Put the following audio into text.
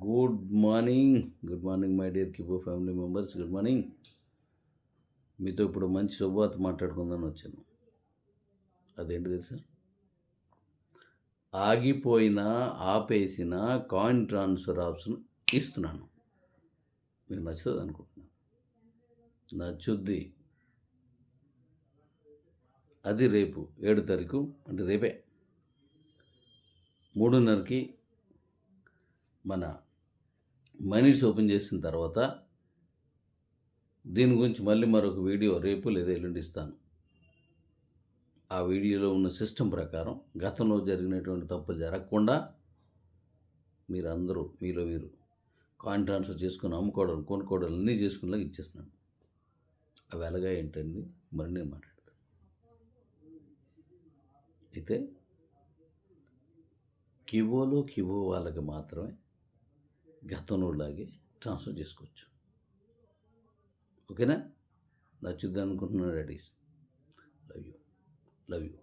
Good morning my dear Kibo family members. Good morning. మీతో ఇప్పుడు మంచి శుభవార్త మాట్లాడుకుందని వచ్చాను. అదేంటి తెలుసా? ఆపేసిన కాయిన్ ట్రాన్స్ఫర్ ఆప్షన్ ఇస్తున్నాను. మీకు నచ్చుతుంది అనుకుంటున్నాను. నచ్చుద్ది. అది రేపు 7 తారీఖు, అంటే రేపే 3:30కి మన మైనిట్స్ ఓపెన్ చేసిన తర్వాత దీని గురించి మళ్ళీ మరొక వీడియో రేపు లేదా ఎల్లుండి ఇస్తాను. ఆ వీడియోలో ఉన్న సిస్టమ్ ప్రకారం గతంలో జరిగినటువంటి తప్పు జరగకుండా మీరందరూ మీరు కాయిన్ ట్రాన్స్ఫర్ చేసుకుని అమ్ముకోవడం, కొనుక్కోవడం అన్నీ చేసుకునేలాగా ఇచ్చేస్తున్నాను. అవి ఎలాగా ఏంటండి మరి నేను మాట్లాడతాను. అయితే కివో వాళ్ళకి మాత్రమే గతంలోలాగే ట్రాన్స్ఫర్ చేసుకోవచ్చు. ఓకేనా? నచ్చుద్ది అనుకుంటున్నాను. రెడీస్. Love you.